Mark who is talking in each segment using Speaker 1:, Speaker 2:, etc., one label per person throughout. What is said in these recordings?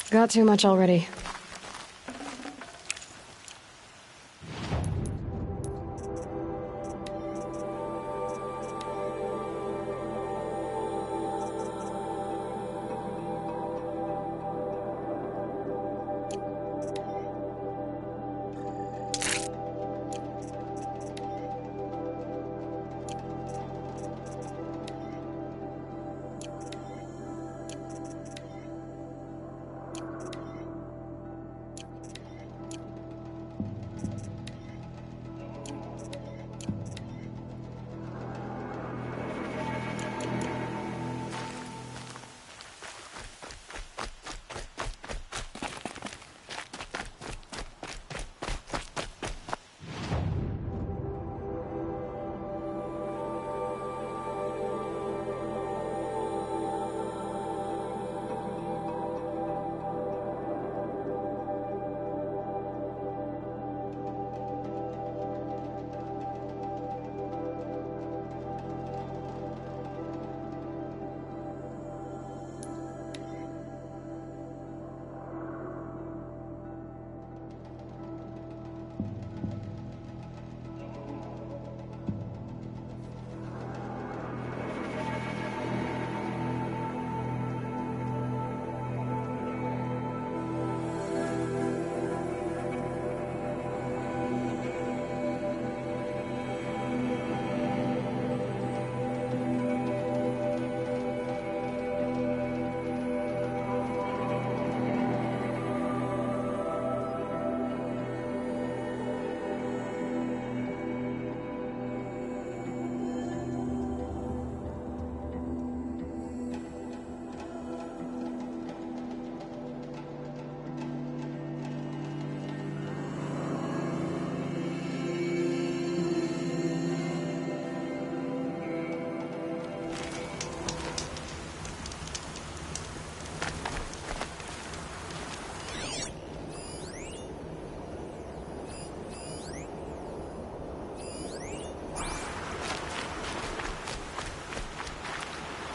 Speaker 1: Got too much already.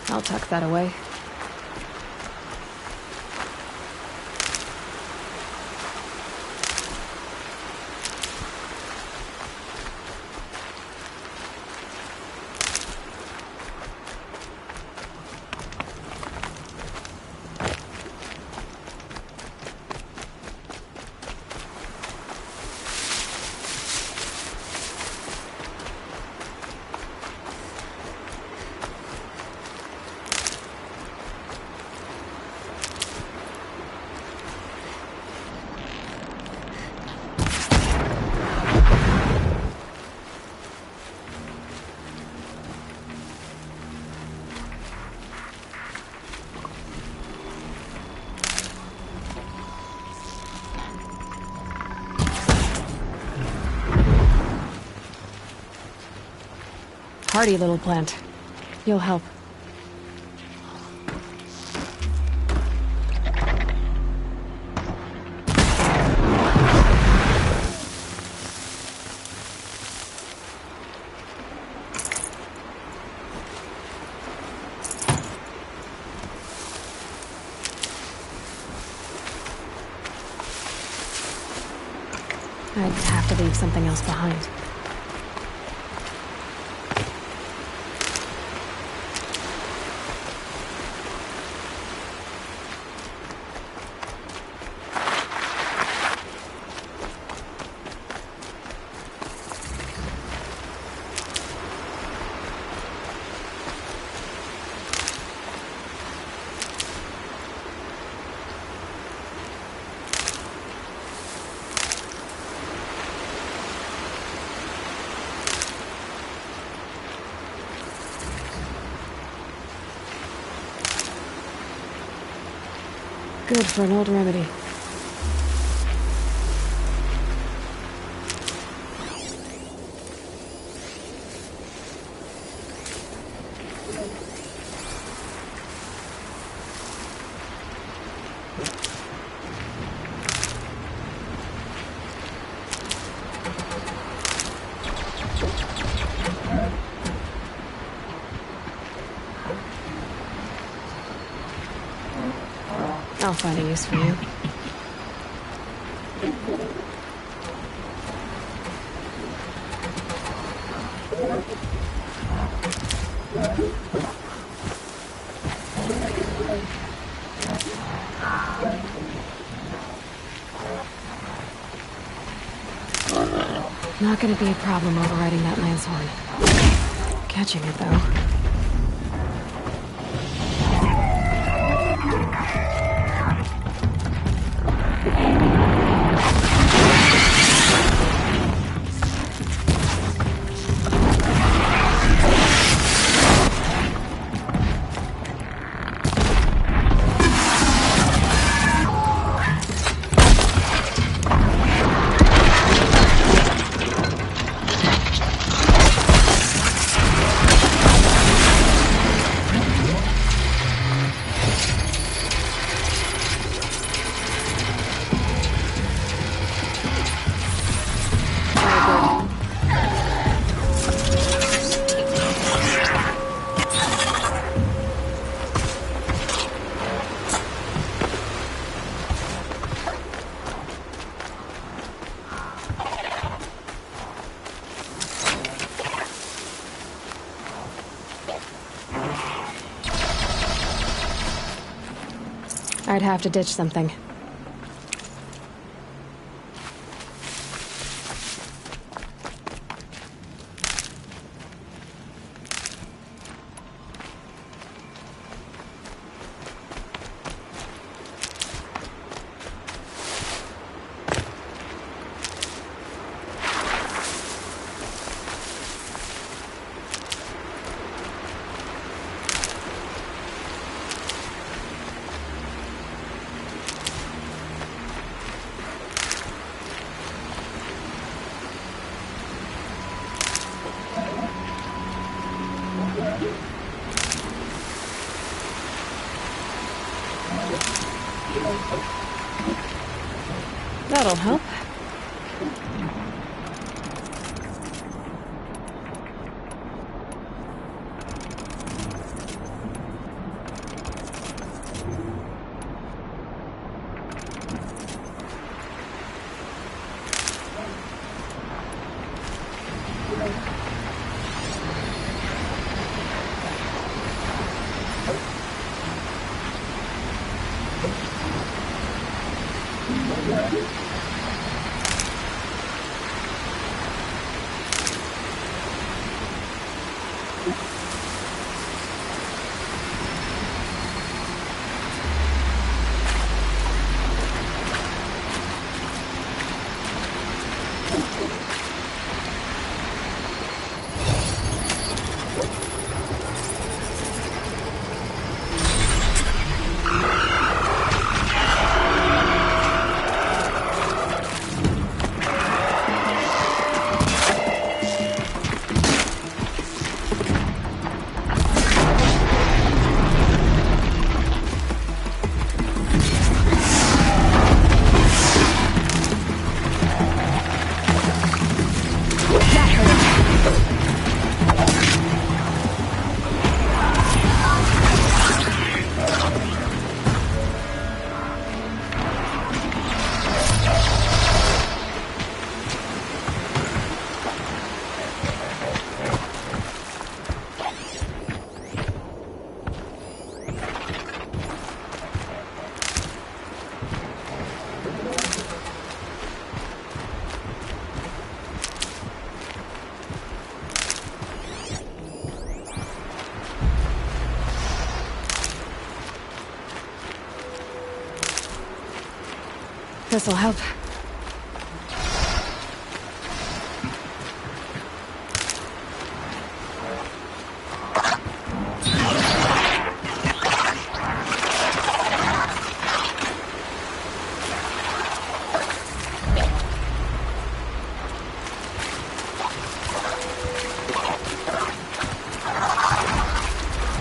Speaker 1: I'll tuck that away. Hardy little plant. You'll help. I'd have to leave something else behind. Good for an old remedy. I'll find a use for you. Not gonna be a problem overriding that lance horn. Catching it, though. I'd have to ditch something. That'll help. This'll help.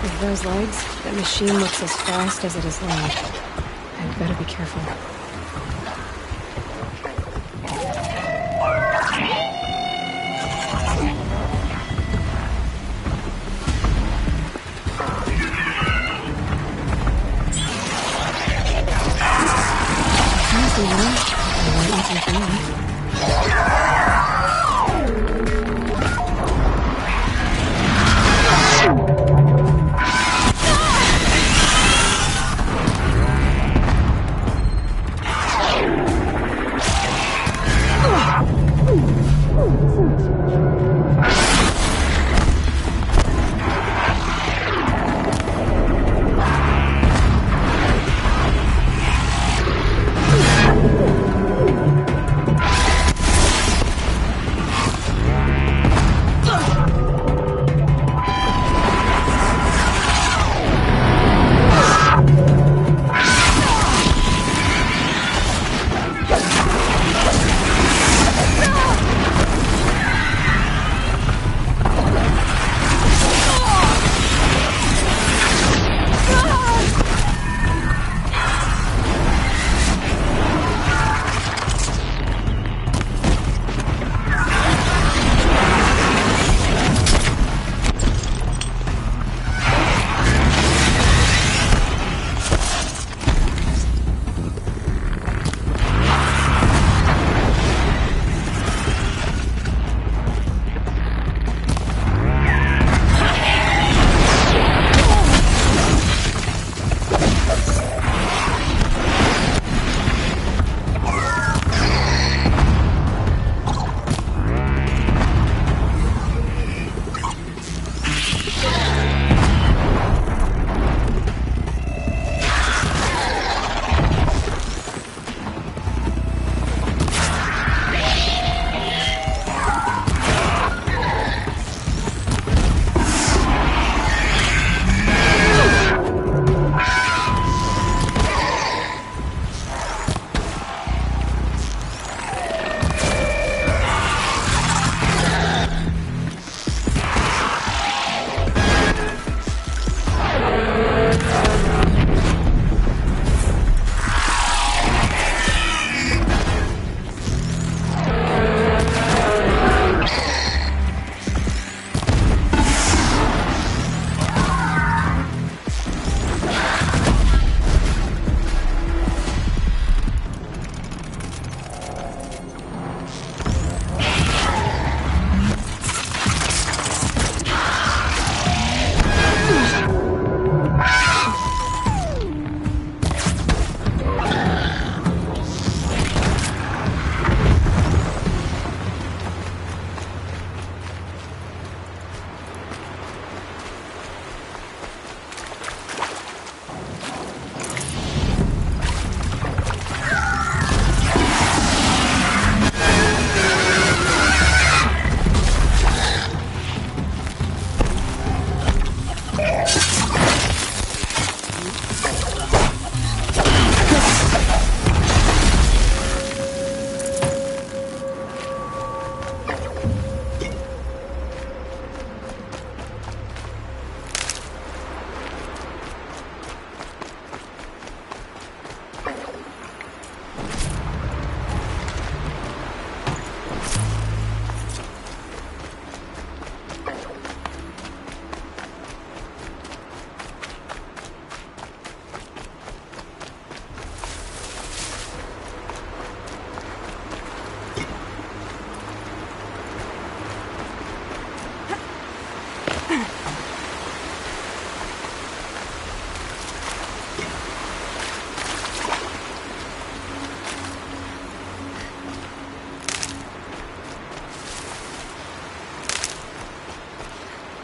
Speaker 1: With those legs, that machine looks as fast as it is loud. I'd better be careful. matter. I want something for me.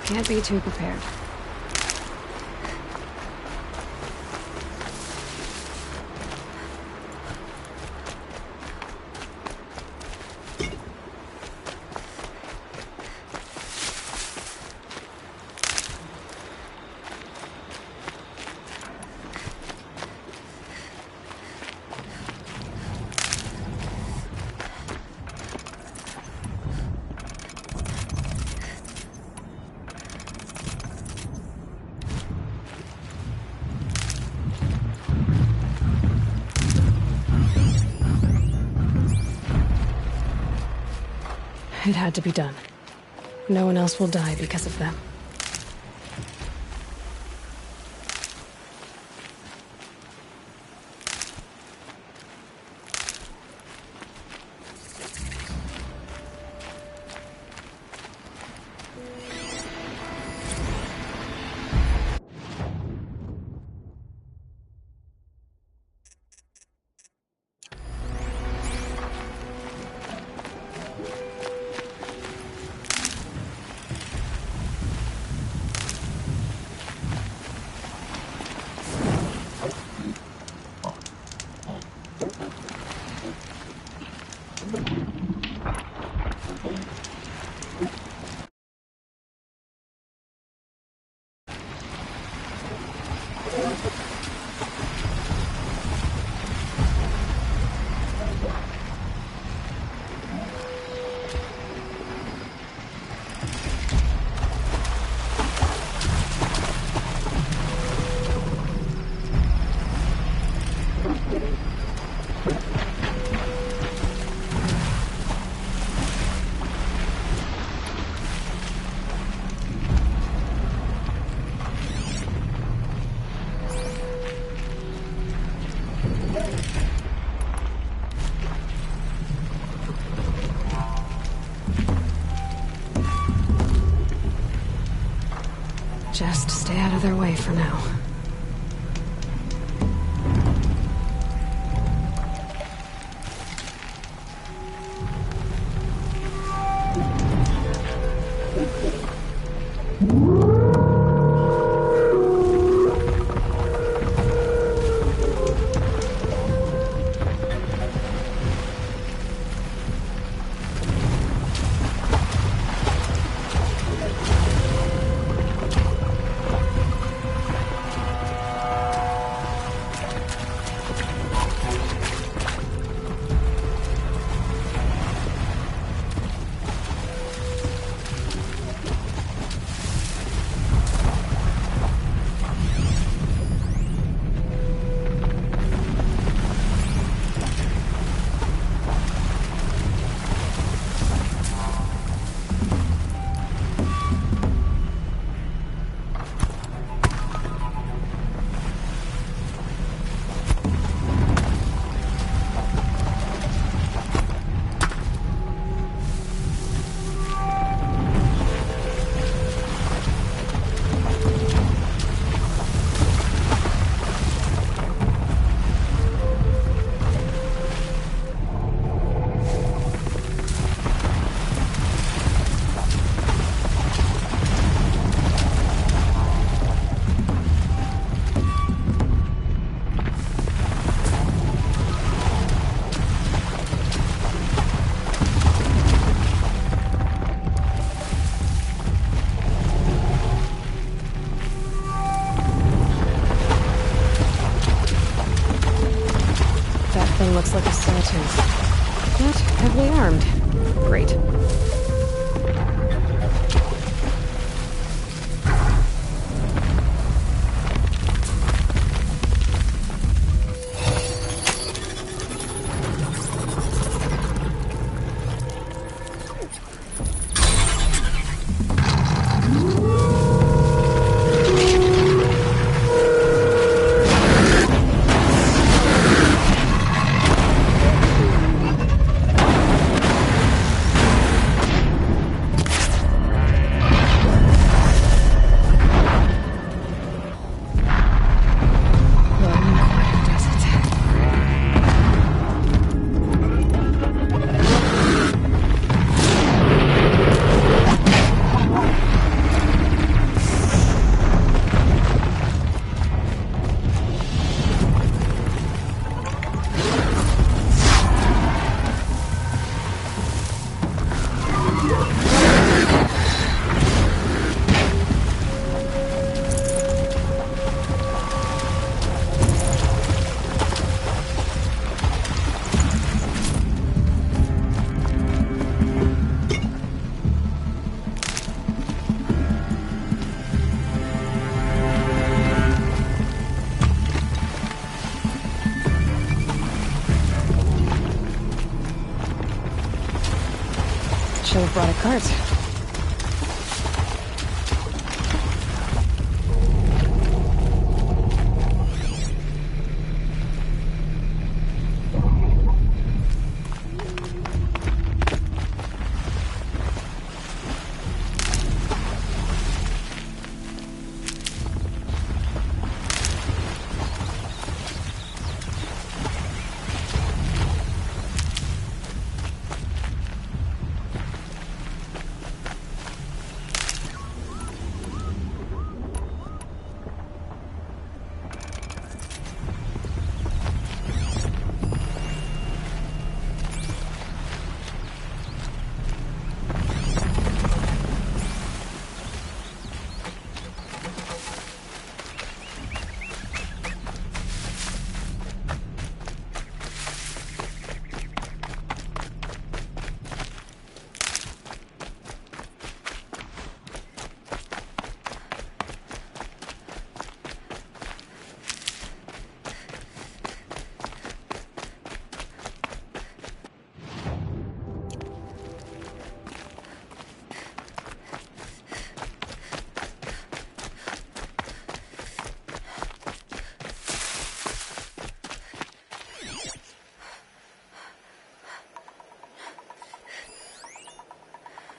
Speaker 1: Can't be too prepared. It had to be done. No one else will die because of them. Just stay out of their way for now. Looks like a skeleton. Yet heavily armed. Great. Should have brought a cart.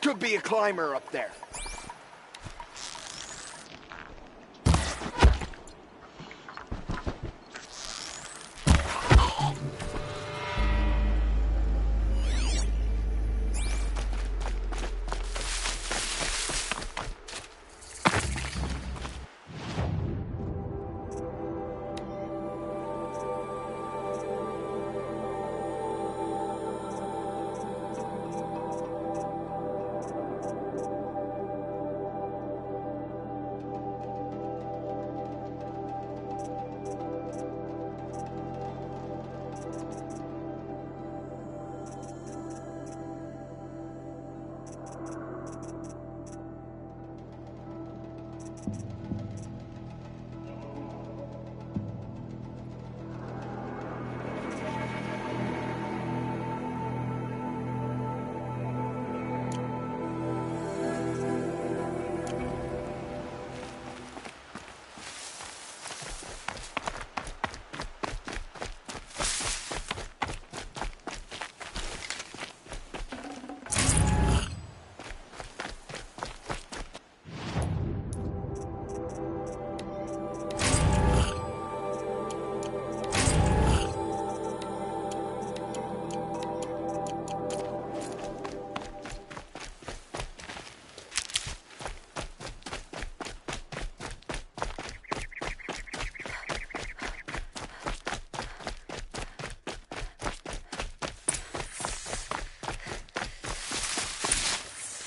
Speaker 2: Could be a climber up there.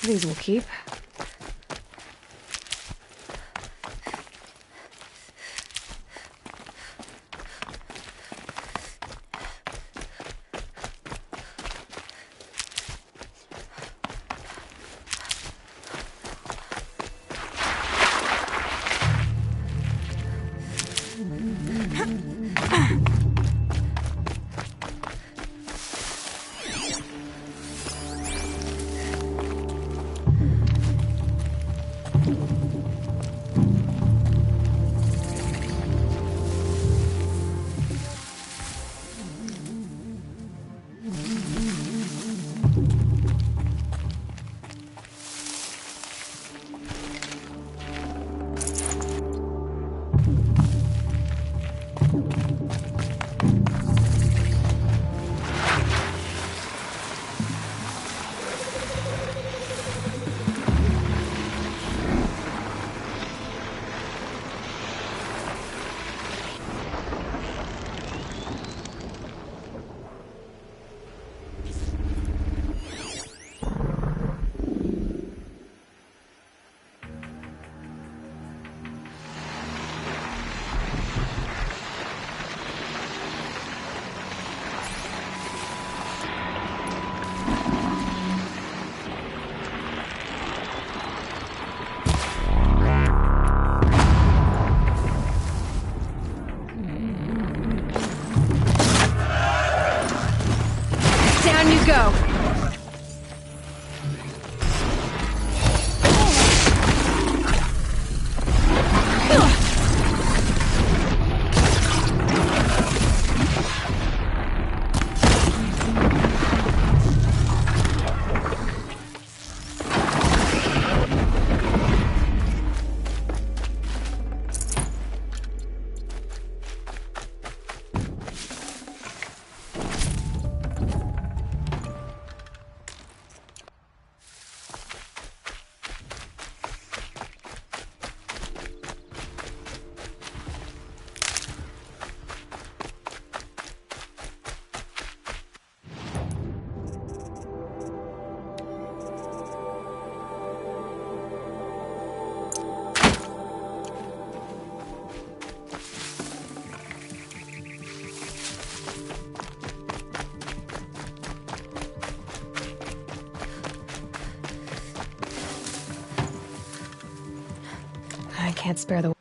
Speaker 1: These will keep. Down you go. I can't spare the...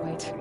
Speaker 1: Wait.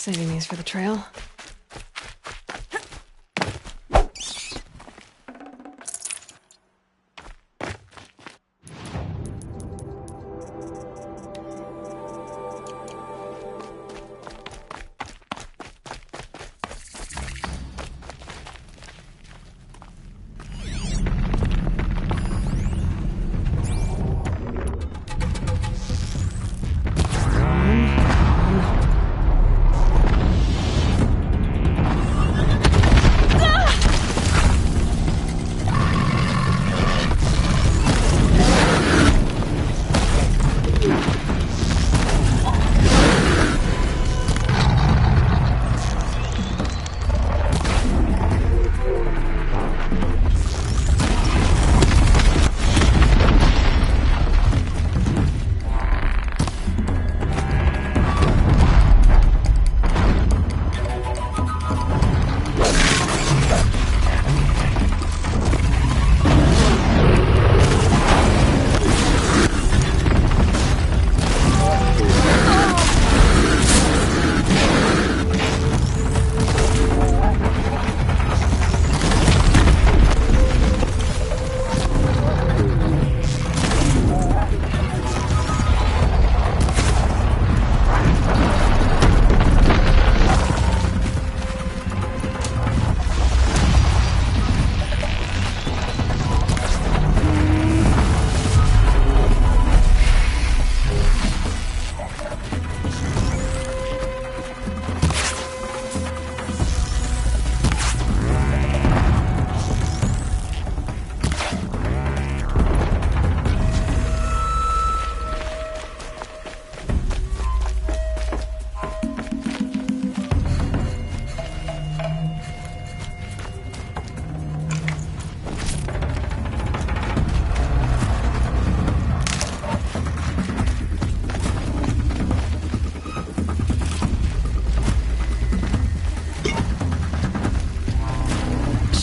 Speaker 1: Saving these for the trail.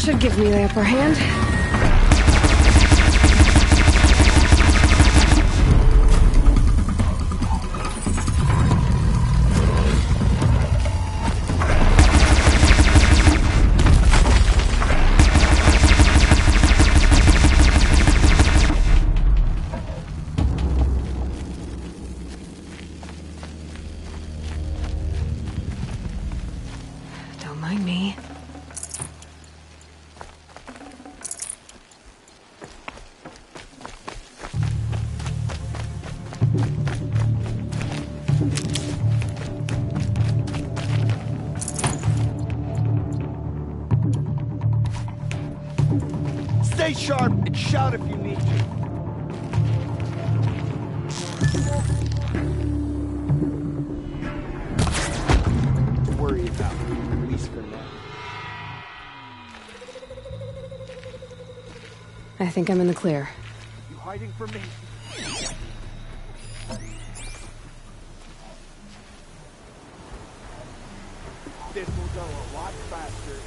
Speaker 1: Should give me the upper hand. Don't mind me.
Speaker 2: Stay sharp and shout if you need to. Don't worry about me, at least for now.
Speaker 1: I think I'm in the clear.
Speaker 2: You hiding from me? This will go a lot faster.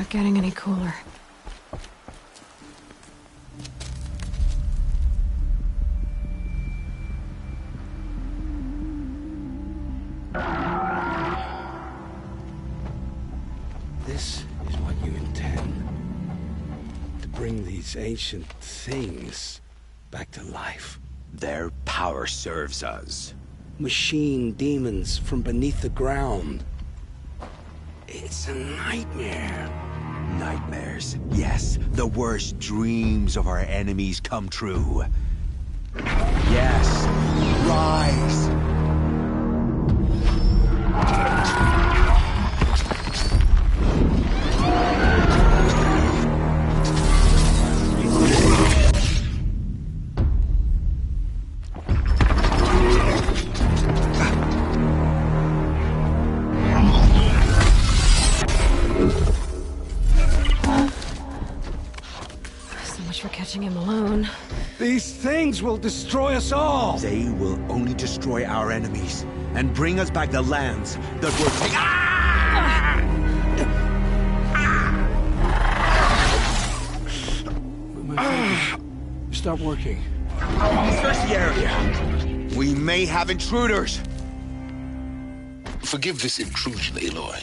Speaker 1: not getting any cooler.
Speaker 3: This is what you intend. To bring these ancient things back to life.
Speaker 4: Their power serves us.
Speaker 3: Machine demons from beneath the ground. It's a nightmare.
Speaker 4: Nightmares. Yes, the worst dreams of our enemies come true. Yes, rise!
Speaker 1: For catching him alone.
Speaker 3: These things will destroy us all!
Speaker 4: They will only destroy our enemies and bring us back the lands that were taken.
Speaker 3: My fingers stop working.
Speaker 4: Search the area. We may have intruders.
Speaker 5: Forgive this intrusion, Aloy.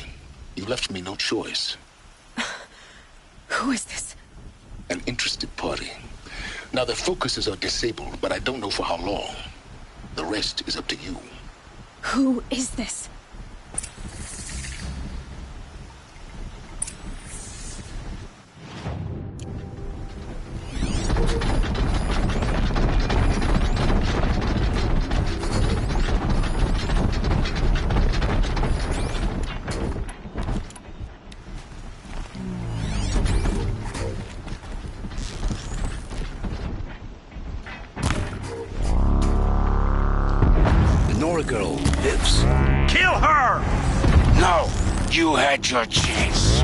Speaker 5: You left me no choice.
Speaker 1: Who is this?
Speaker 5: An interested party. Now their focuses are disabled, but I don't know for how long. The rest is up to you.
Speaker 1: Who is this?
Speaker 3: Nora girl lives.
Speaker 4: Kill her!
Speaker 5: No! You had your chance.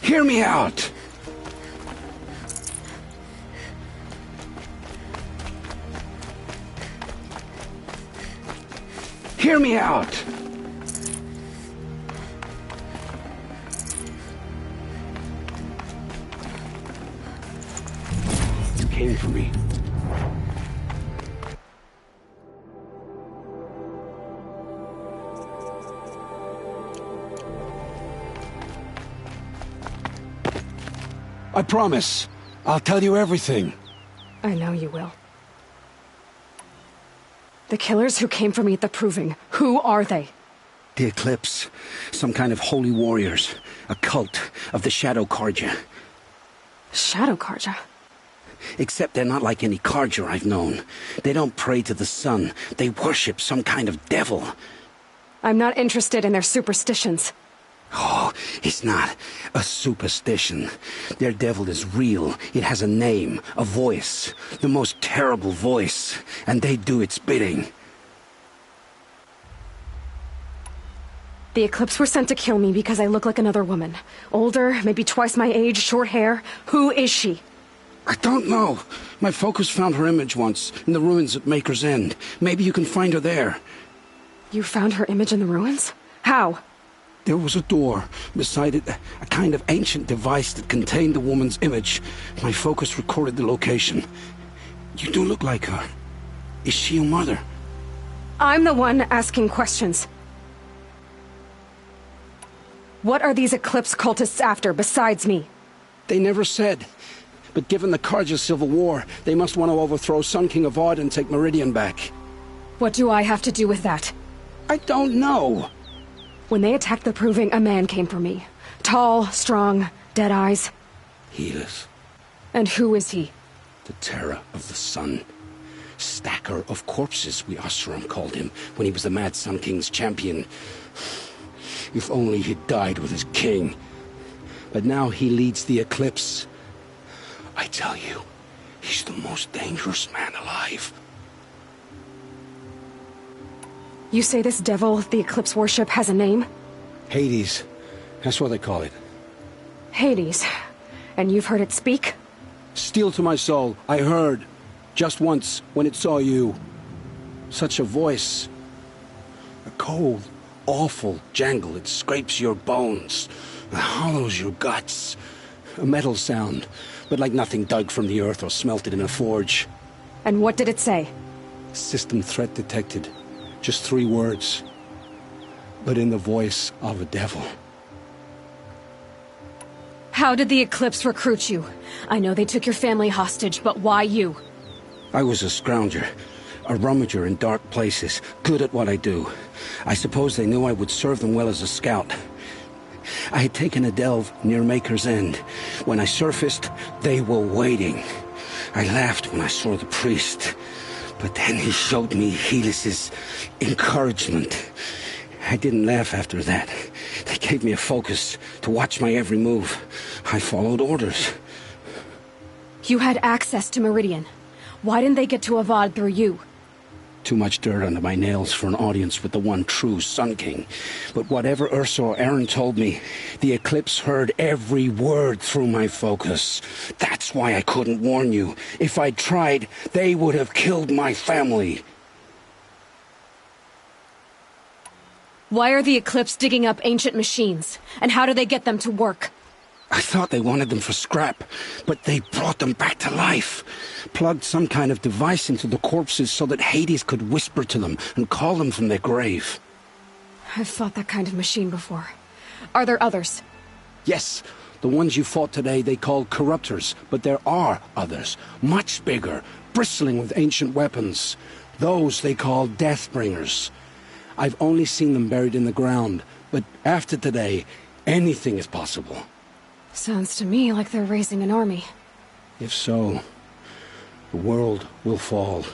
Speaker 3: Hear me out! Hear me out! You came for me. I promise. I'll tell you everything.
Speaker 1: I know you will. The killers who came for me at the Proving, who are they?
Speaker 3: The Eclipse. Some kind of holy warriors. A cult of the Shadow Carja.
Speaker 1: Shadow Carja?
Speaker 3: Except they're not like any Carja I've known. They don't pray to the sun. They worship some kind of devil.
Speaker 1: I'm not interested in their superstitions.
Speaker 3: Oh, it's not a superstition. Their devil is real. It has a name, a voice. The most terrible voice. And they do its bidding.
Speaker 1: The Eclipse were sent to kill me because I look like another woman. Older, maybe twice my age, short hair. Who is she?
Speaker 3: I don't know. My focus found her image once, in the ruins at Maker's End. Maybe you can find her there.
Speaker 1: You found her image in the ruins? How?
Speaker 3: There was a door. Beside it, a kind of ancient device that contained the woman's image. My focus recorded the location. You do look like her. Is she your mother?
Speaker 1: I'm the one asking questions. What are these Eclipse cultists after, besides me?
Speaker 3: They never said. But given the Carja civil war, they must want to overthrow Sun King Avad and take Meridian back.
Speaker 1: What do I have to do with that?
Speaker 3: I don't know.
Speaker 1: When they attacked the Proving, a man came for me. Tall, strong, dead eyes.
Speaker 3: Helis.
Speaker 1: And who is he?
Speaker 3: The terror of the sun. Stacker of corpses, we Oseram called him, when he was the Mad Sun King's champion. If only he'd died with his king. But now he leads the Eclipse. I tell you, he's the most dangerous man alive.
Speaker 1: You say this devil, the Eclipse worship, has a name?
Speaker 3: Hades. That's what they call it.
Speaker 1: Hades. And you've heard it speak?
Speaker 3: Steel to my soul, I heard. Just once, when it saw you. Such a voice. A cold, awful jangle. It scrapes your bones. It hollows your guts. A metal sound, but like nothing dug from the earth or smelted in a forge.
Speaker 1: And what did it say?
Speaker 3: System threat detected. Just 3 words. But in the voice of a devil.
Speaker 1: How did the Eclipse recruit you? I know they took your family hostage, but why you?
Speaker 3: I was a scrounger. A rummager in dark places. Good at what I do. I suppose they knew I would serve them well as a scout. I had taken a delve near Maker's End. When I surfaced, they were waiting. I laughed when I saw the priest. But then he showed me Helis's encouragement. I didn't laugh after that. They gave me a focus to watch my every move. I followed orders.
Speaker 1: You had access to Meridian. Why didn't they get to Avad through you?
Speaker 3: Too much dirt under my nails for an audience with the one true Sun King. But whatever Ursa or Aaron told me, the Eclipse heard every word through my focus. That's why I couldn't warn you. If I'd tried, they would have killed my family.
Speaker 1: Why are the Eclipse digging up ancient machines? And how do they get them to work?
Speaker 3: I thought they wanted them for scrap, but they brought them back to life. Plugged some kind of device into the corpses so that Hades could whisper to them and call them from their grave.
Speaker 1: I've fought that kind of machine before. Are there others?
Speaker 3: Yes, the ones you fought today they called corruptors, but there are others, much bigger, bristling with ancient weapons. Those they call Deathbringers. I've only seen them buried in the ground, but after today, anything is possible.
Speaker 1: Sounds to me like they're raising an army.
Speaker 3: If so, the world will fall.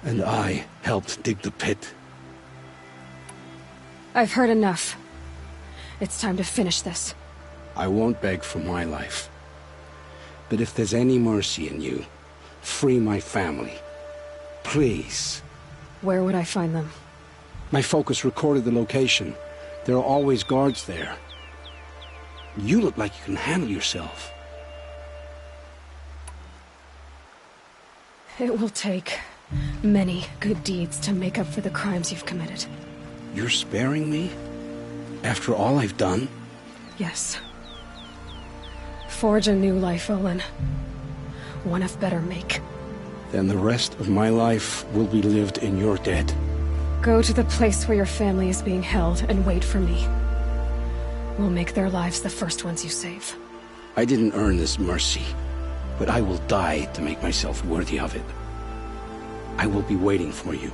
Speaker 3: And I helped dig the pit.
Speaker 1: I've heard enough. It's time to finish this.
Speaker 3: I won't beg for my life. But if there's any mercy in you, free my family. Please.
Speaker 1: Where would I find them?
Speaker 3: My focus recorded the location. There are always guards there. You look like you can handle yourself.
Speaker 1: It will take many good deeds to make up for the crimes you've committed.
Speaker 3: You're sparing me? After all I've done?
Speaker 1: Yes. Forge a new life, Olin. One of better make.
Speaker 3: Then the rest of my life will be lived in your debt.
Speaker 1: Go to the place where your family is being held and wait for me. We'll make their lives the first ones you save.
Speaker 3: I didn't earn this mercy, but I will die to make myself worthy of it. I will be waiting for you.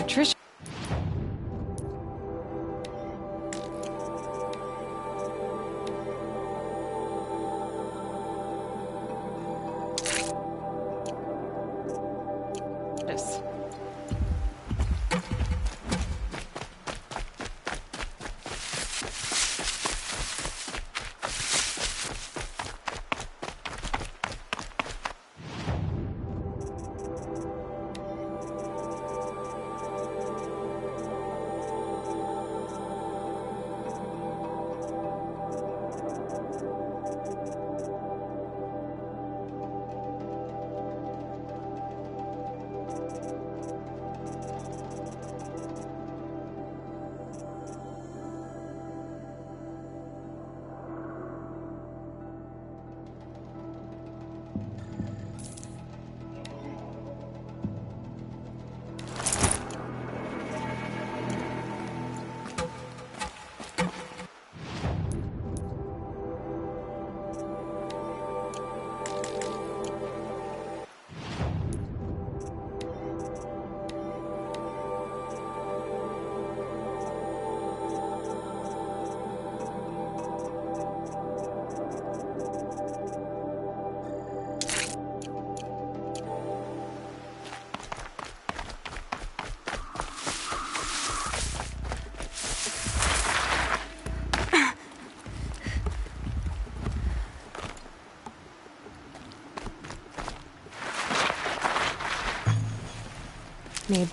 Speaker 1: Trish. Yes. Maybe.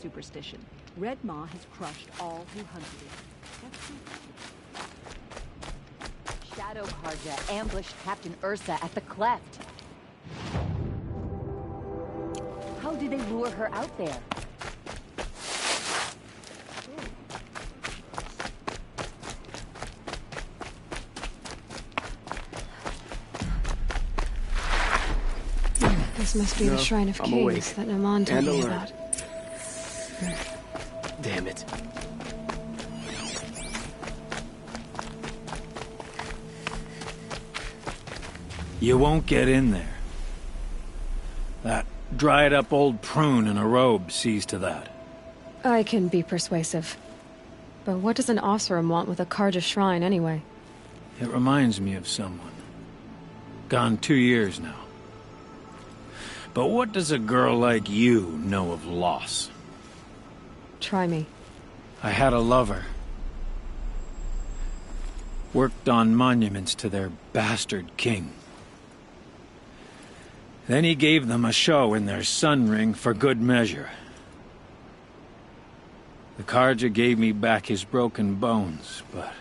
Speaker 6: superstition. Red Maw has crushed all who hunted it. Shadow Carja ambushed Captain Ursa at the Cleft. How did they lure her out there?
Speaker 1: This must be the Shrine of
Speaker 2: I'm
Speaker 1: Kings
Speaker 2: awake.
Speaker 1: that Naman told
Speaker 2: And
Speaker 1: me
Speaker 2: alert.
Speaker 1: about.
Speaker 2: Damn it.
Speaker 7: You won't get in there. That dried-up old prune in a robe sees to that.
Speaker 1: I can be persuasive. But what does an Oseram want with a Carja shrine, anyway?
Speaker 7: It reminds me of someone. Gone 2 years now. But what does a girl like you know of loss?
Speaker 1: Try me.
Speaker 7: I had a lover. Worked on monuments to their bastard king. Then he gave them a show in their sun ring for good measure. The Carja gave me back his broken bones, but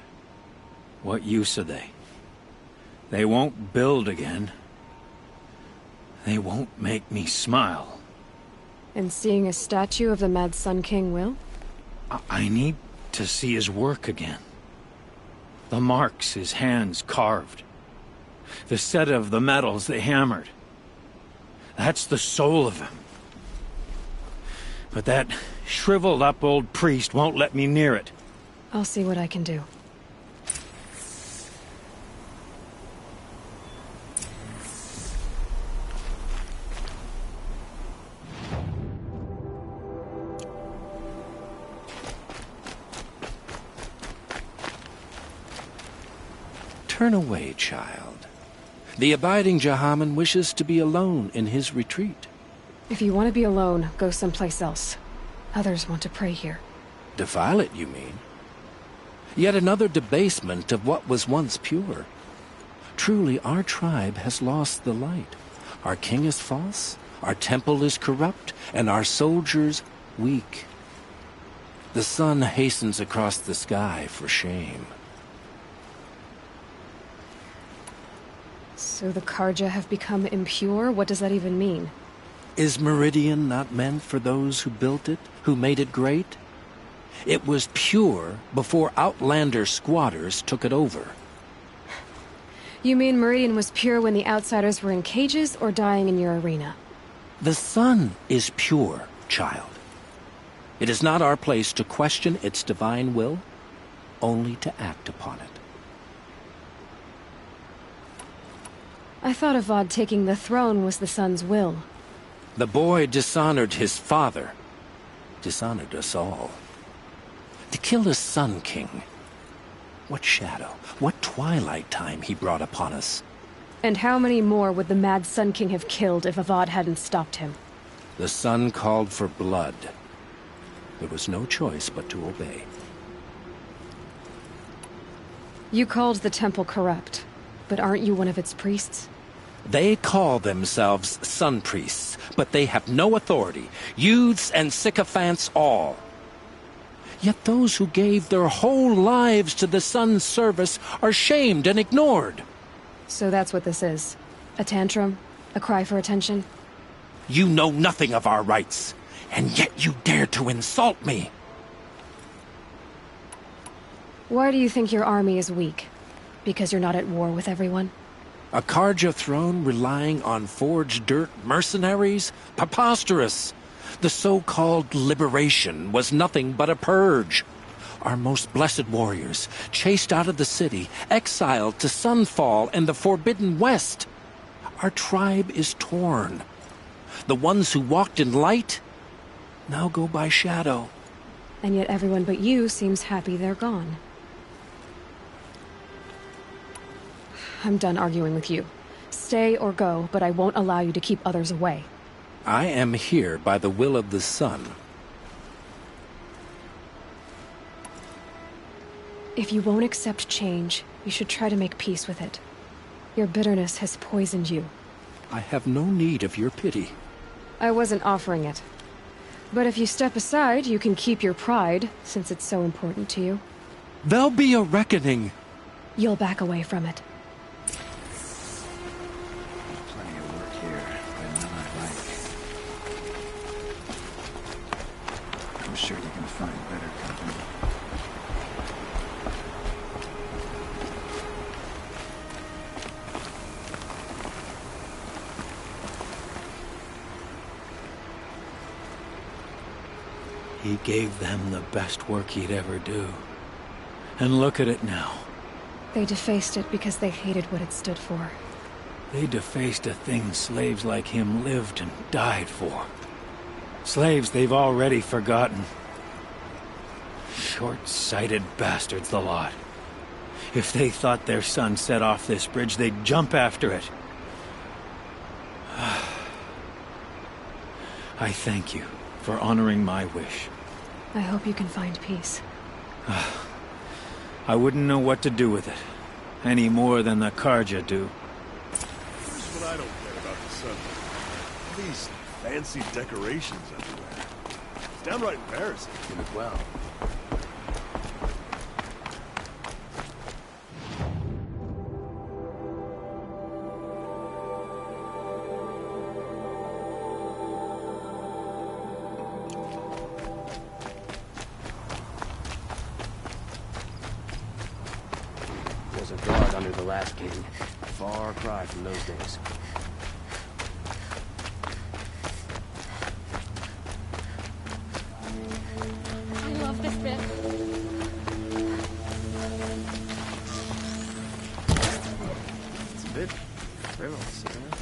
Speaker 7: what use are they? They won't build again. They won't make me smile.
Speaker 1: And seeing a statue of the Mad Sun King will?
Speaker 7: I need to see his work again. The marks his hands carved. The set of the metals they hammered. That's the soul of him. But that shriveled up old priest won't let me near it.
Speaker 1: I'll see what I can do.
Speaker 8: Turn away, child. The abiding Jahaman wishes to be alone in his retreat.
Speaker 1: If you want to be alone, go someplace else. Others want to pray here.
Speaker 8: Defile it, you mean? Yet another debasement of what was once pure. Truly, our tribe has lost the light. Our king is false, our temple is corrupt, and our soldiers weak. The sun hastens across the sky for shame.
Speaker 1: So the Carja have become impure? What does that even mean?
Speaker 8: Is Meridian not meant for those who built it, who made it great? It was pure before outlander squatters took it over.
Speaker 1: You mean Meridian was pure when the outsiders were in cages or dying in your arena?
Speaker 8: The sun is pure, child. It is not our place to question its divine will, only to act upon it.
Speaker 1: I thought Avad taking the throne was the sun's will.
Speaker 8: The boy dishonored his father, dishonored us all. To kill his Sun King. What shadow, what twilight time he brought upon us.
Speaker 1: And how many more would the Mad Sun King have killed if Avad hadn't stopped him?
Speaker 8: The sun called for blood. There was no choice but to obey.
Speaker 1: You called the temple corrupt, but aren't you one of its priests?
Speaker 8: They call themselves sun priests, but they have no authority. Youths and sycophants all. Yet those who gave their whole lives to the sun's service are shamed and ignored.
Speaker 1: So that's what this is. A tantrum? A cry for attention?
Speaker 8: You know nothing of our rights, and yet you dare to insult me.
Speaker 1: Why do you think your army is weak? Because you're not at war with everyone?
Speaker 8: A Carja throne relying on forged dirt mercenaries? Preposterous! The so-called liberation was nothing but a purge. Our most blessed warriors, chased out of the city, exiled to Sunfall and the Forbidden West. Our tribe is torn. The ones who walked in light now go by shadow.
Speaker 1: And yet everyone but you seems happy they're gone. I'm done arguing with you. Stay or go, but I won't allow you to keep others away.
Speaker 8: I am here by the will of the sun.
Speaker 1: If you won't accept change, you should try to make peace with it. Your bitterness has poisoned you.
Speaker 8: I have no need of your pity.
Speaker 1: I wasn't offering it. But if you step aside, you can keep your pride, since it's so important to you.
Speaker 8: There'll be a reckoning.
Speaker 1: You'll back away from it.
Speaker 2: Plenty of work here, but none I like. I'm sure you can find better company.
Speaker 7: He gave them the best work he'd ever do. And look at it now.
Speaker 1: They defaced it because they hated what it stood for.
Speaker 7: They defaced a thing slaves like him lived and died for. Slaves they've already forgotten. Short-sighted bastards, the lot. If they thought their son set off this bridge, they'd jump after it. I thank you for honoring my wish.
Speaker 1: I hope you can find peace.
Speaker 7: I wouldn't know what to do with it, any more than the Carja do.
Speaker 9: Here's what I don't get about the sun. All these fancy decorations everywhere. It's downright embarrassing.
Speaker 2: Well, there's a guard under the last king. Far cry from those days.
Speaker 6: I love this bit.
Speaker 2: It's a bit frivolous, isn't it?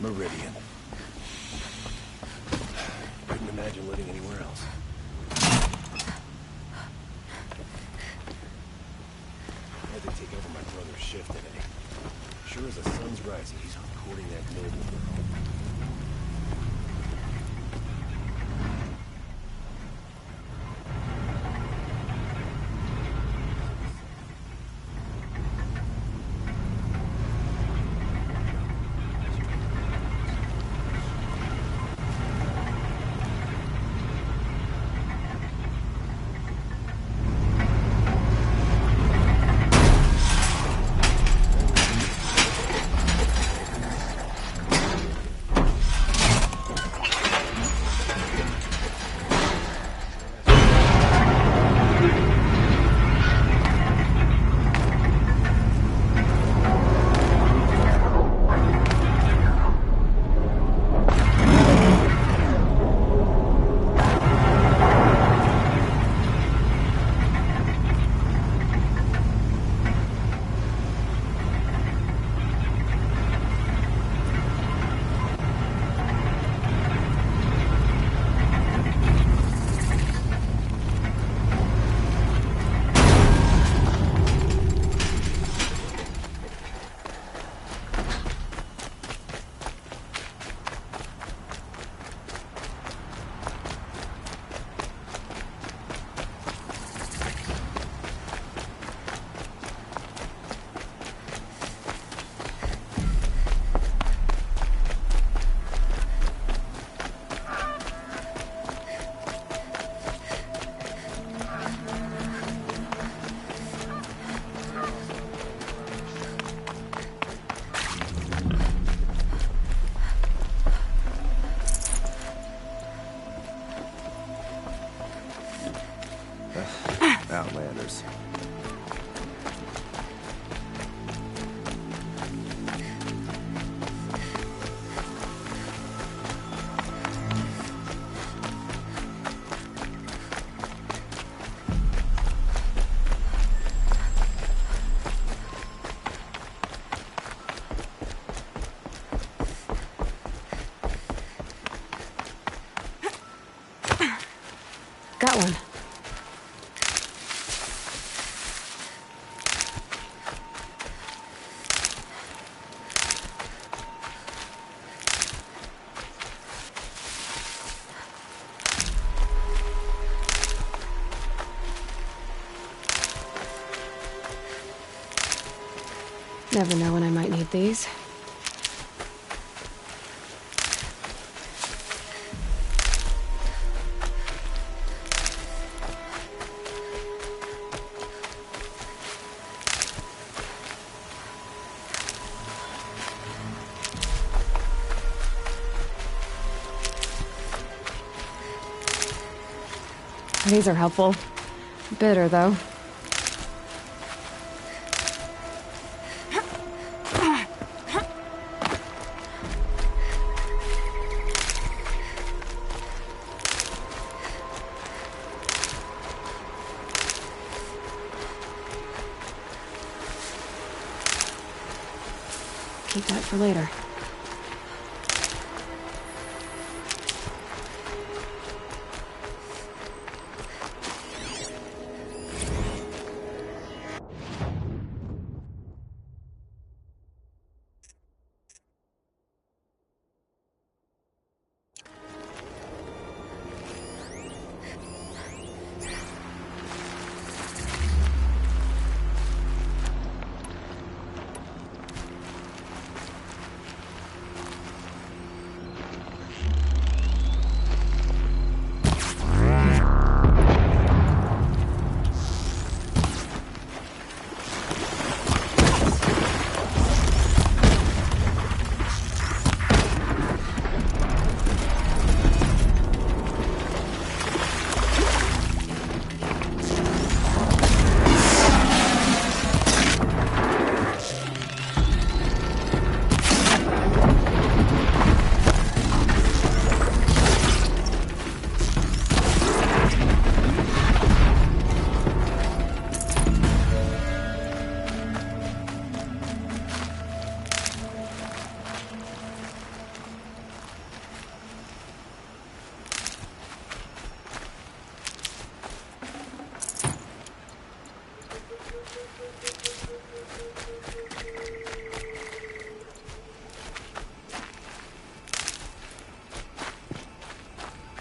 Speaker 9: Meridian. Couldn't imagine living anywhere else. I had to take over my brother's shift today. Sure as the sun's rising, he's courting that noble girl.
Speaker 1: that one? Never know when I might need these. These are helpful. Bitter, though. Keep that for later.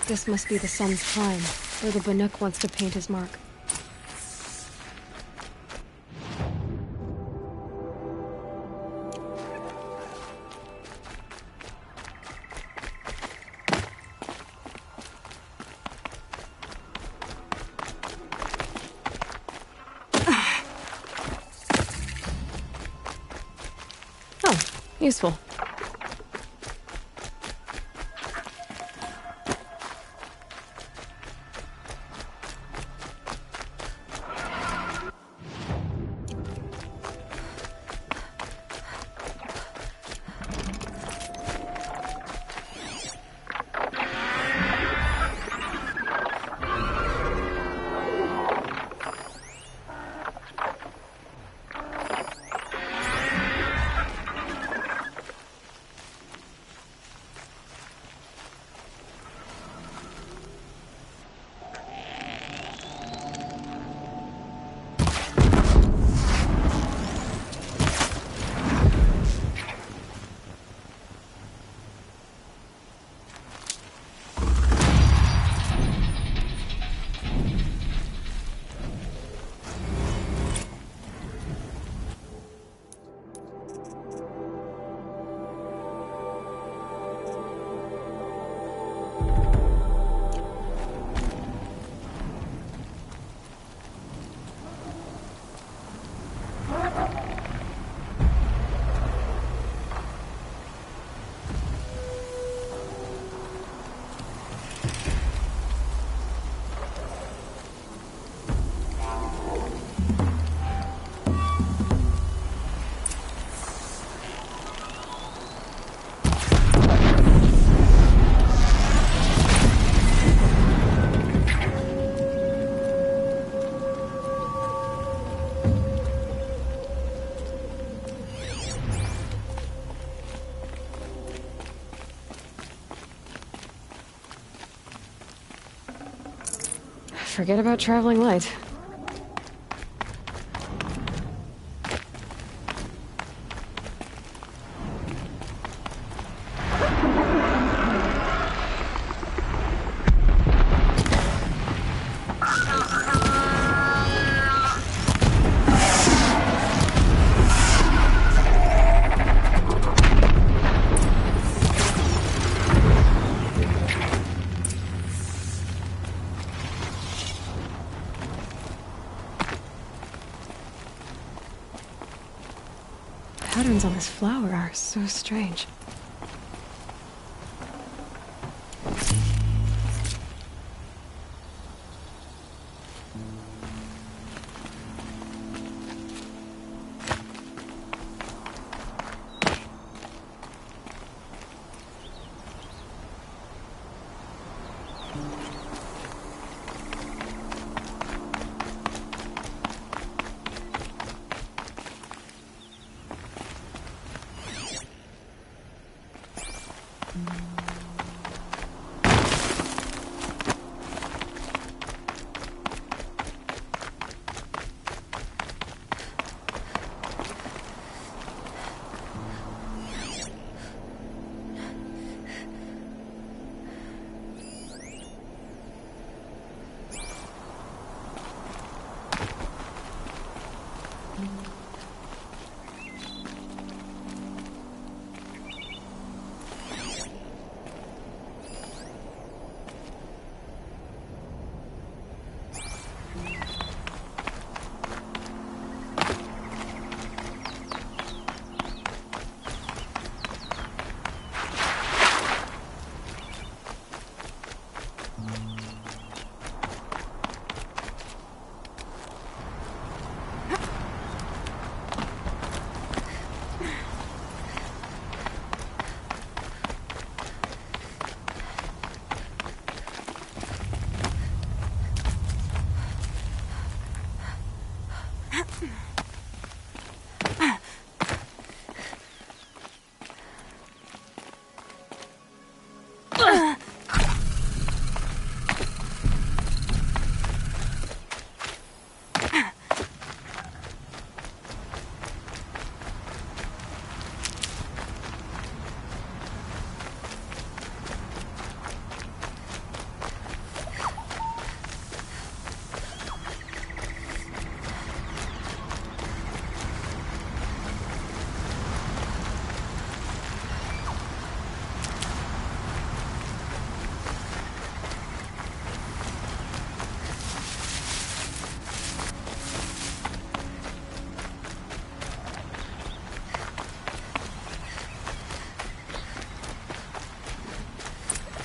Speaker 1: This must be the sun's prime, where the Banuk wants to paint his mark. Oh, useful. Forget about traveling light. Patterns on this flower are so strange.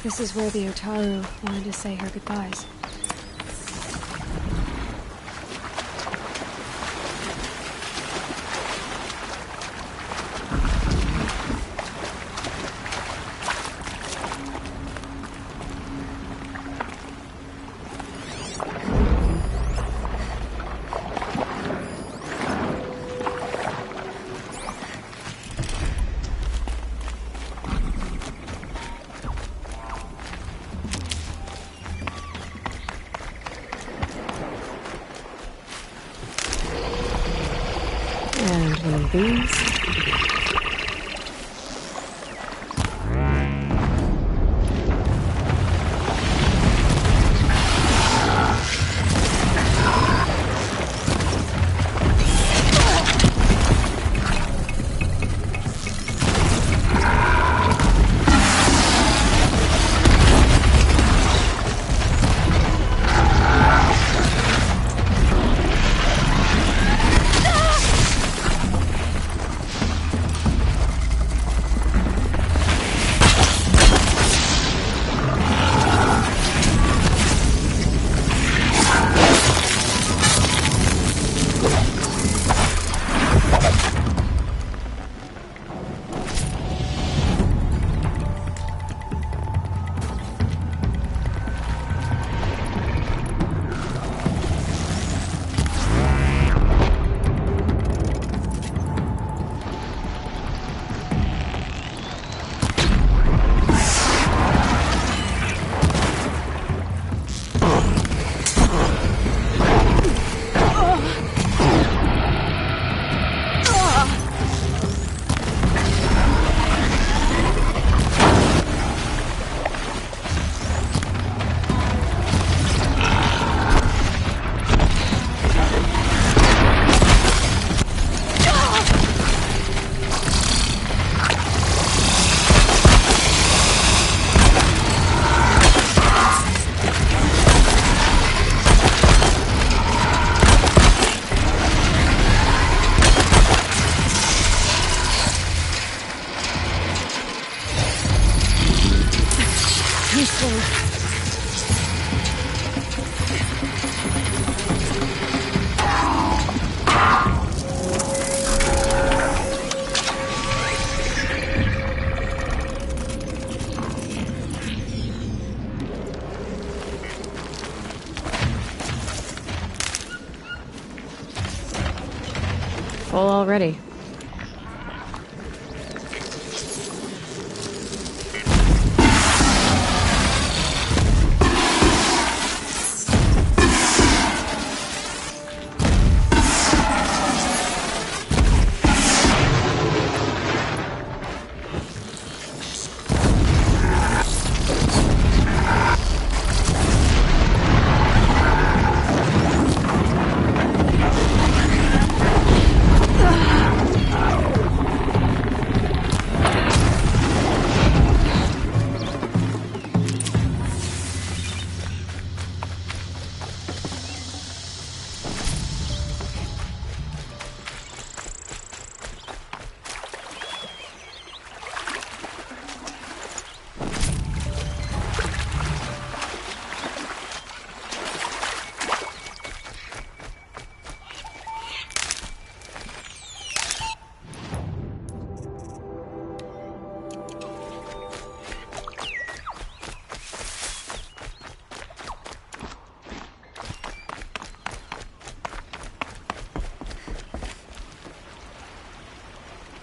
Speaker 1: This is where the Otaru wanted to say her goodbyes. And one of these. thing. Full already.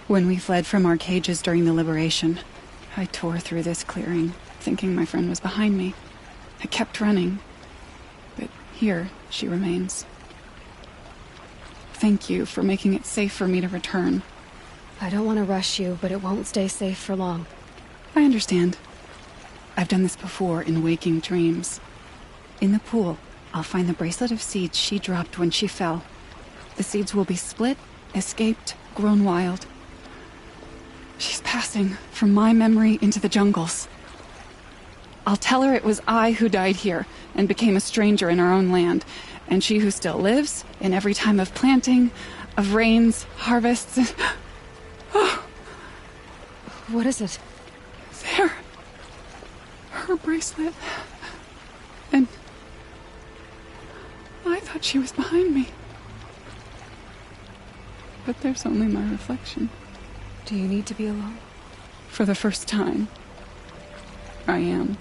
Speaker 10: When we fled from our cages during the liberation, I tore through this clearing, thinking my friend was behind me. I kept running, but here she remains. Thank you for making it safe for me to return.
Speaker 1: I don't want to rush you, but it won't stay safe for long.
Speaker 10: I understand. I've done this before in waking dreams. In the pool, I'll find the bracelet of seeds she dropped when she fell. The seeds will be split, escaped, grown wild. She's passing from my memory into the jungles. I'll tell her it was I who died here and became a stranger in our own land, and she who still lives in every time of planting, of rains, harvests, and... Oh.
Speaker 1: What is it?
Speaker 10: There. Her bracelet. And... I thought she was behind me. But there's only my reflection.
Speaker 1: Do you need to be alone?
Speaker 10: For the first time, I am.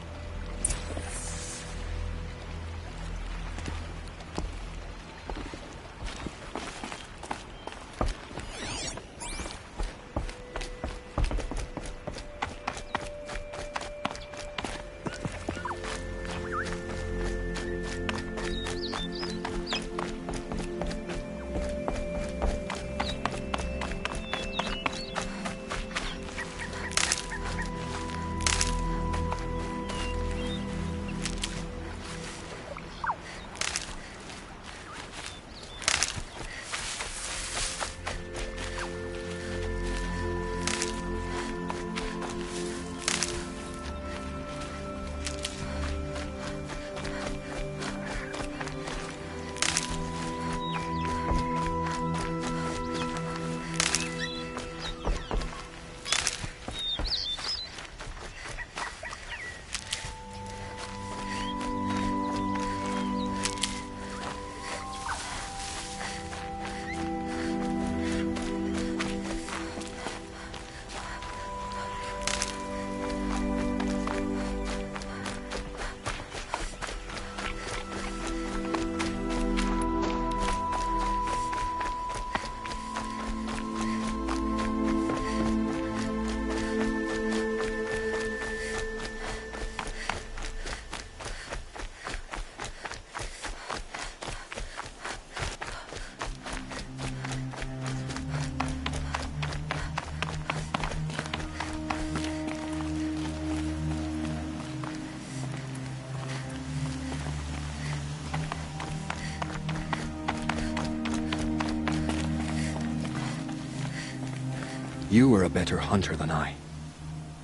Speaker 11: You are a better hunter than I.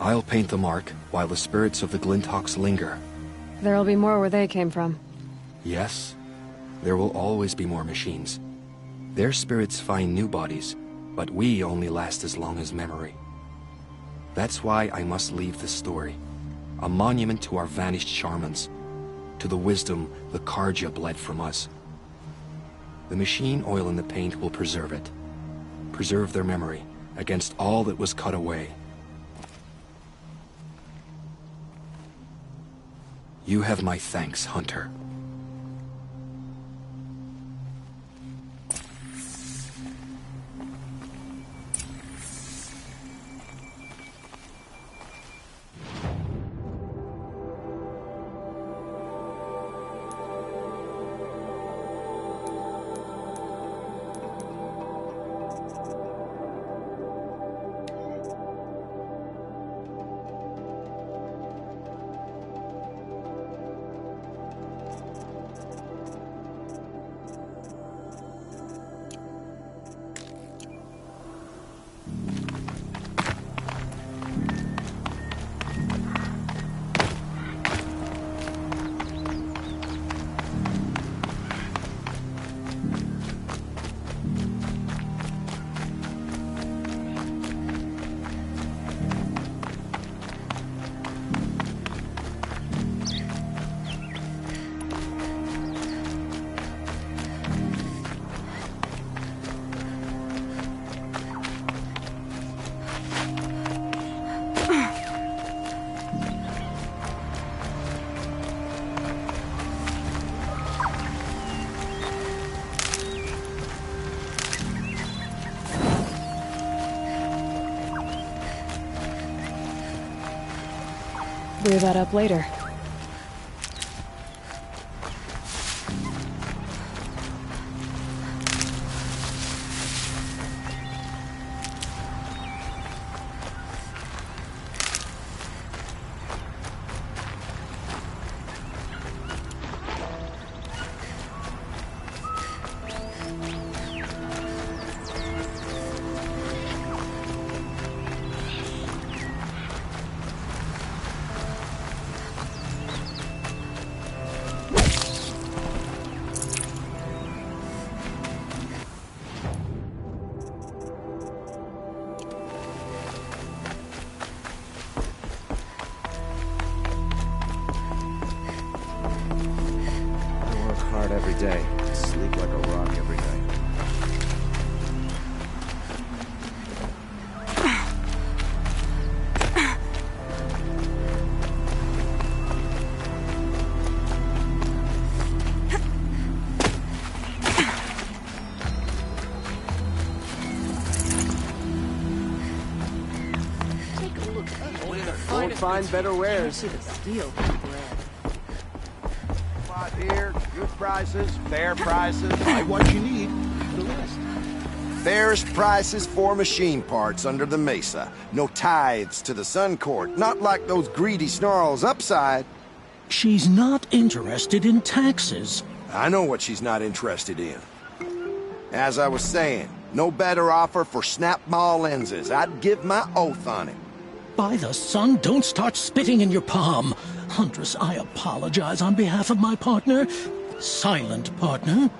Speaker 11: I'll paint the mark while the spirits of the Glinthawks linger.
Speaker 1: There'll be more where they came from.
Speaker 11: Yes, there will always be more machines. Their spirits find new bodies, but we only last as long as memory. That's why I must leave this story. A monument to our vanished shamans, to the wisdom the Carja bled from us. The machine oil in the paint will preserve it. Preserve their memory against all that was cut away. You have my thanks, Hunter.
Speaker 1: Clear that up later.
Speaker 2: Every day. Sleep like a rock every night.
Speaker 6: Take a look.
Speaker 2: Won't find better wares.
Speaker 6: Steal
Speaker 12: Spot here, good prices, fair prices. Buy what you need. The list. Fairest prices for machine parts under the Mesa. No tithes to the Sun Court. Not like those greedy snarls upside.
Speaker 8: She's not interested in taxes.
Speaker 12: I know what she's not interested in. As I was saying, no better offer for snap-maw lenses. I'd give my oath on it.
Speaker 8: By the sun, don't start spitting in your palm. Huntress, I apologize on behalf of my partner. Silent partner.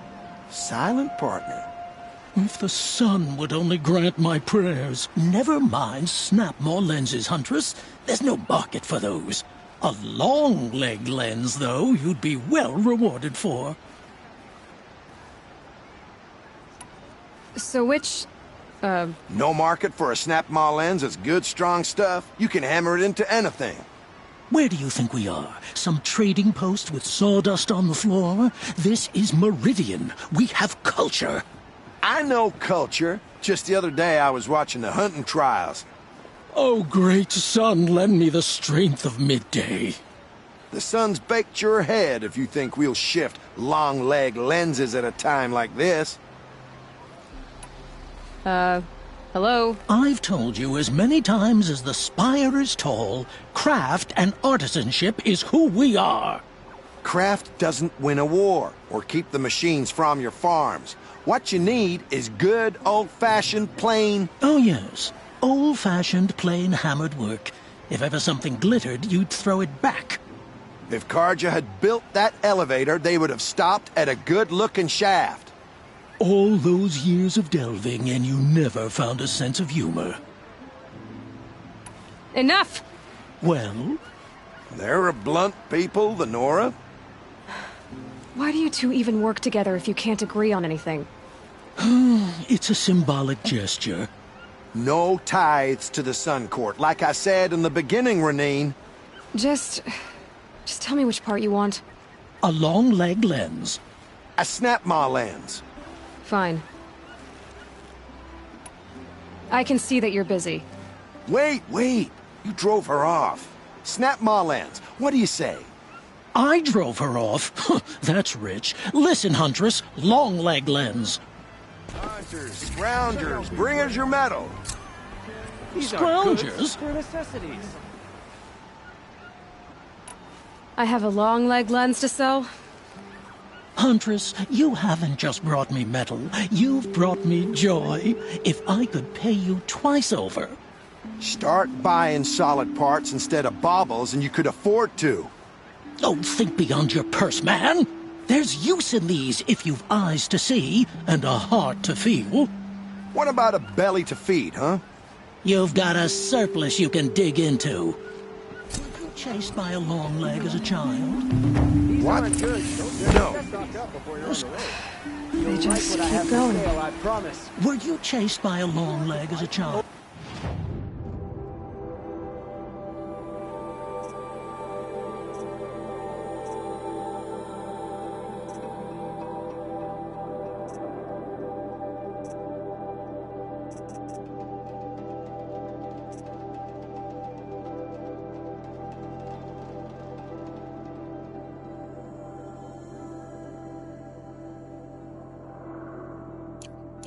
Speaker 12: Silent partner?
Speaker 8: If the sun would only grant my prayers. Never mind snap-maw lenses, Huntress. There's no market for those. A long-leg lens, though, you'd be well rewarded for.
Speaker 1: So which,
Speaker 12: No market for a snap-maw lens is good, strong stuff. You can hammer it into anything.
Speaker 8: Where do you think we are? Some trading post with sawdust on the floor? This is Meridian. We have culture.
Speaker 12: I know culture. Just the other day I was watching the hunting trials.
Speaker 8: Oh, great sun, lend me the strength of midday.
Speaker 12: The sun's baked your head if you think we'll shift long-leg lenses at a time like this.
Speaker 1: hello?
Speaker 8: I've told you as many times as the spire is tall, craft and artisanship is who we are.
Speaker 12: Craft doesn't win a war or keep the machines from your farms. What you need is good, old-fashioned, plain...
Speaker 8: Oh, yes. Old-fashioned, plain hammered work. If ever something glittered, you'd throw it back.
Speaker 12: If Carja had built that elevator, they would have stopped at a good-looking shaft.
Speaker 8: All those years of delving, and you never found a sense of humor.
Speaker 1: Enough!
Speaker 8: Well?
Speaker 12: They're a blunt people, the Nora.
Speaker 1: Why do you two even work together if you can't agree on anything?
Speaker 13: It's a symbolic gesture.
Speaker 12: No tithes to the Sun Court, like I said in the beginning, Renine.
Speaker 1: Just tell me which part you want.
Speaker 13: A long leg lens.
Speaker 12: A Snapmaw lens.
Speaker 1: Fine. I can see that you're busy.
Speaker 12: Wait. You drove her off. Snapmaw lens. What do you say?
Speaker 13: I drove her off. That's rich. Listen, Huntress, long leg lens.
Speaker 12: Hunters, scroungers, bring us your metal.
Speaker 2: These aren't
Speaker 13: Scroungers?
Speaker 2: goods, they're necessities.
Speaker 1: I have a long leg lens to sell.
Speaker 13: Huntress, you haven't just brought me metal. You've brought me joy. If I could pay you twice over.
Speaker 12: Start buying solid parts instead of baubles, and you could afford to.
Speaker 13: Oh, think beyond your purse, man. There's use in these if you've eyes to see and a heart to feel.
Speaker 12: What about a belly to feed, huh?
Speaker 13: You've got a surplus you can dig into. Were you chased by a long leg as a child?
Speaker 12: What? No.
Speaker 1: They just keep going.
Speaker 2: I promise.
Speaker 13: Were you chased by a long leg as a child?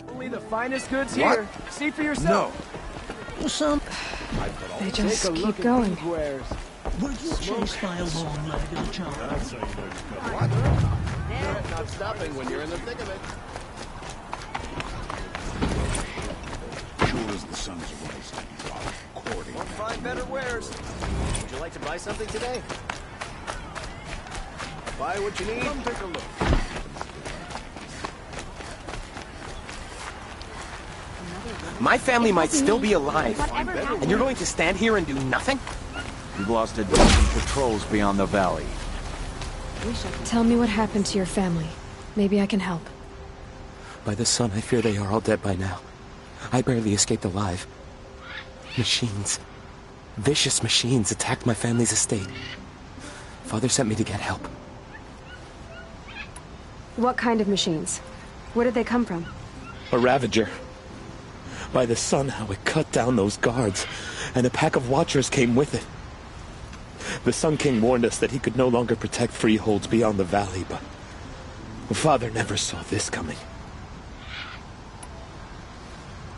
Speaker 2: Only the finest goods here. See for yourself.
Speaker 13: Some.
Speaker 1: They just keep going.
Speaker 13: Were you chased by a long leg as a child?
Speaker 2: Not stopping when you're in the thick of it.
Speaker 9: Sure as the sun's rising, courting.
Speaker 2: Won't find better wares. Would you like to buy something today? Buy what you need. Come take a look.
Speaker 14: My family might still be alive, and you're going to stand here and do nothing?
Speaker 15: We've lost a dozen patrols beyond the valley.
Speaker 1: Tell me what happened to your family. Maybe I can help.
Speaker 14: By the sun, I fear they are all dead by now. I barely escaped alive. Machines. Vicious machines attacked my family's estate. Father sent me to get help.
Speaker 1: What kind of machines? Where did they come from?
Speaker 14: A Ravager. By the sun, how it cut down those guards, and a pack of Watchers came with it. The Sun King warned us that he could no longer protect freeholds beyond the valley, but Father never saw this coming.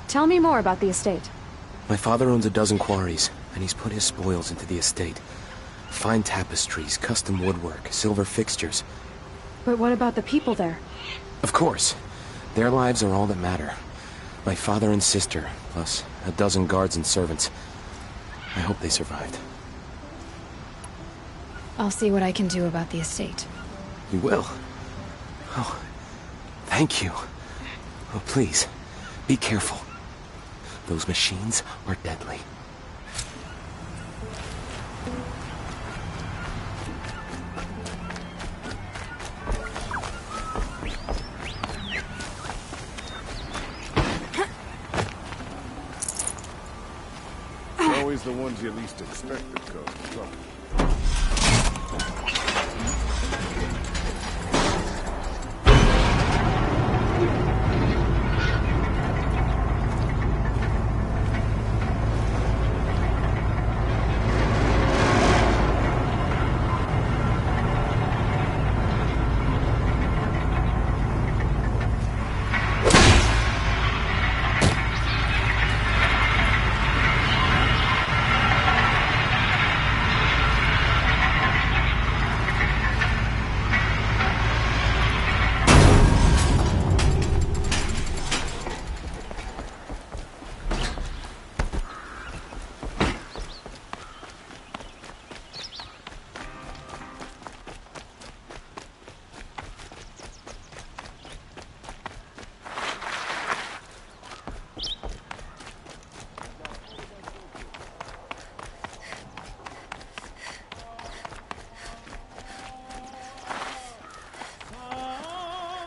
Speaker 1: Tell me more about the estate.
Speaker 14: My father owns a dozen quarries, and he's put his spoils into the estate. Fine tapestries, custom woodwork, silver fixtures.
Speaker 1: But what about the people there?
Speaker 14: Of course. Their lives are all that matter. My father and sister, plus a dozen guards and servants. I hope they survived.
Speaker 1: I'll see what I can do about the estate.
Speaker 14: You will? Oh, thank you. Oh, please, be careful. Those machines are deadly.
Speaker 9: Always the ones you least expect that cause trouble.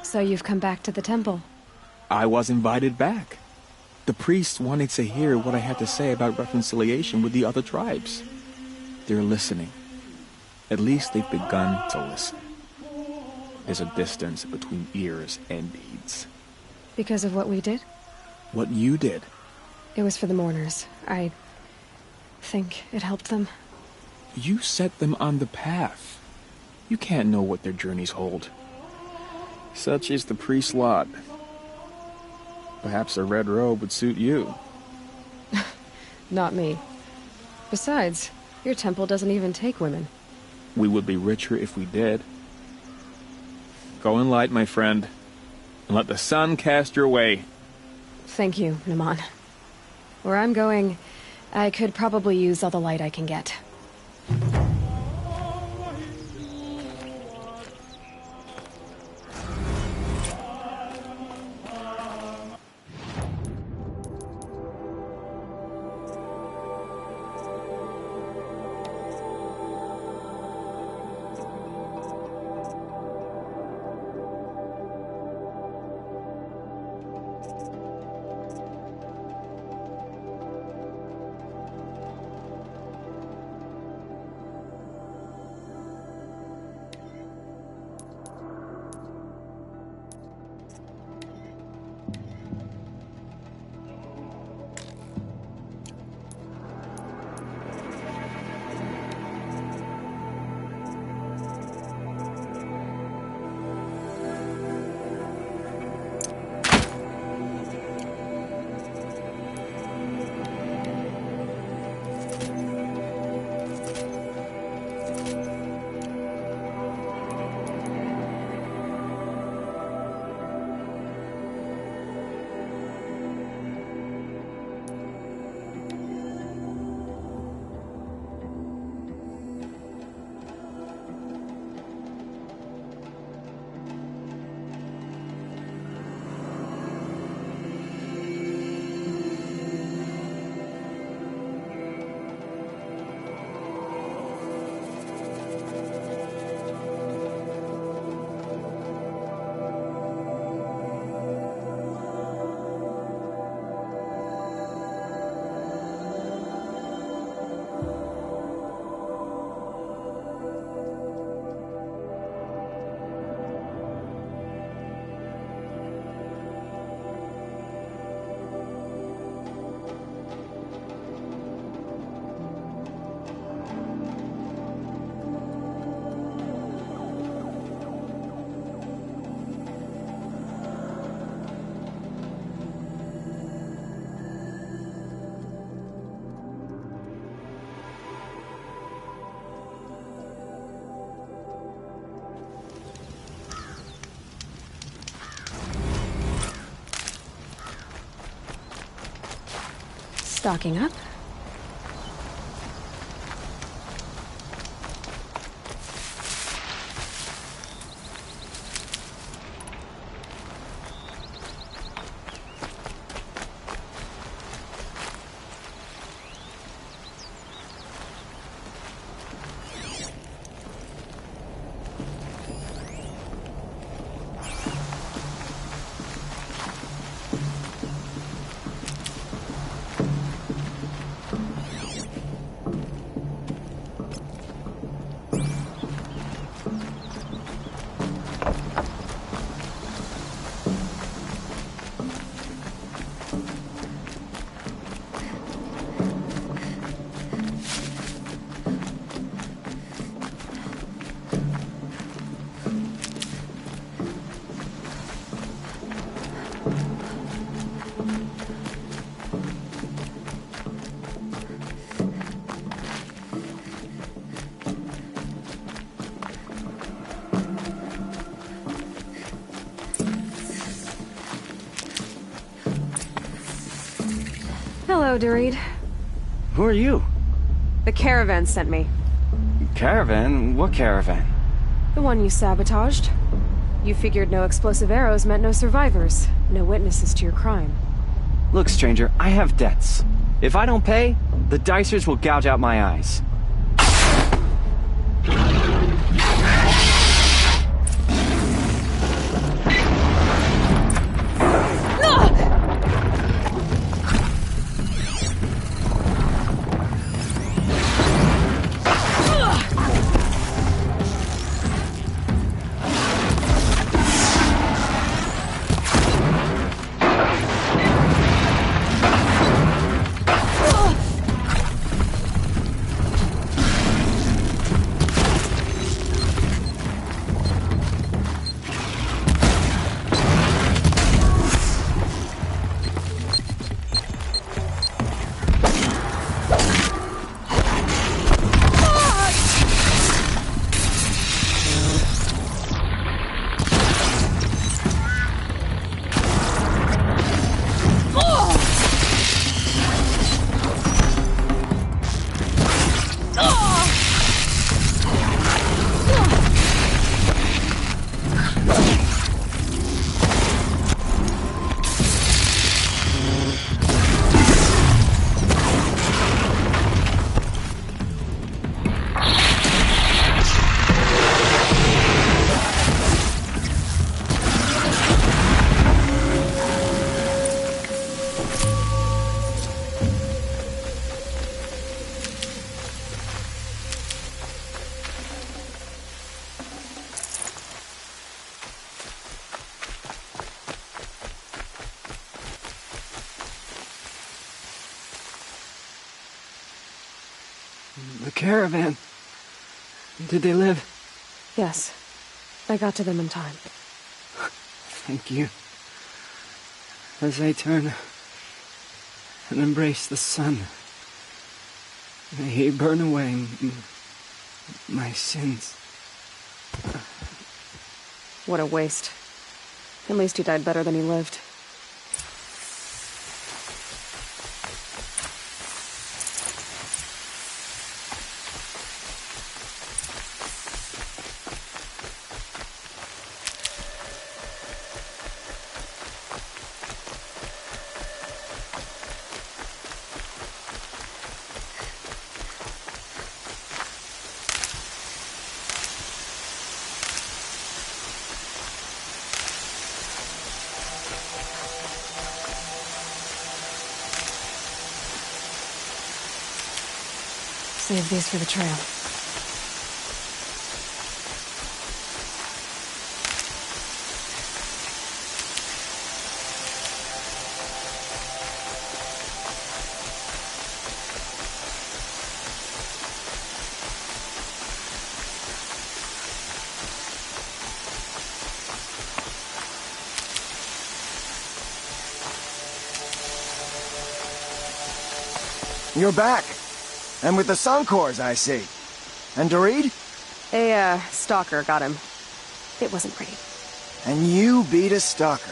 Speaker 1: So you've come back to the temple.
Speaker 16: I was invited back. The priests wanted to hear what I had to say about reconciliation with the other tribes. They're listening. At least they've begun to listen. There's a distance between ears and deeds.
Speaker 1: Because of what we did?
Speaker 16: What you did.
Speaker 1: It was for the mourners. I think it helped them.
Speaker 16: You set them on the path. You can't know what their journeys hold. Such is the priest's lot. Perhaps a red robe would suit you.
Speaker 1: Not me. Besides, your temple doesn't even take women.
Speaker 16: We would be richer if we did. Go in light, my friend, and let the sun cast your way.
Speaker 1: Thank you, Naman. Where I'm going, I could probably use all the light I can get. Stocking up. Hello, Dorid.
Speaker 2: Who are you?
Speaker 1: The caravan sent me.
Speaker 2: Caravan? What caravan?
Speaker 1: The one you sabotaged. You figured no explosive arrows meant no survivors, no witnesses to your crime.
Speaker 2: Look, stranger, I have debts. If I don't pay, the Dicers will gouge out my eyes. The caravan. Did they live?
Speaker 1: Yes. I got to them in time.
Speaker 2: Thank you. As I turn and embrace the sun, may he burn away my sins.
Speaker 1: What a waste. At least he died better than he lived. Save these for the trail.
Speaker 12: You're back. And with the Suncors, I see. And Dorid?
Speaker 1: A, stalker got him. It wasn't pretty.
Speaker 12: And you beat a stalker.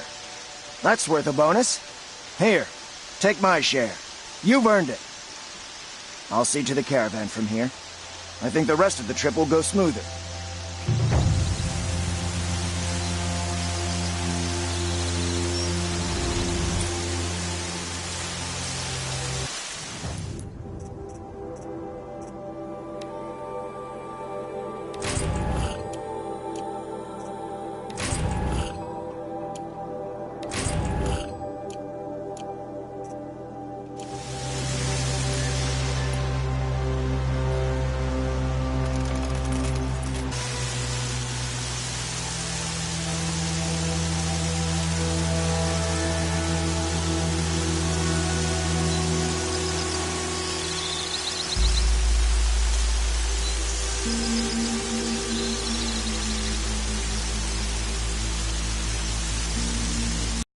Speaker 12: That's worth a bonus. Here, take my share. You've earned it. I'll see to the caravan from here. I think the rest of the trip will go smoother.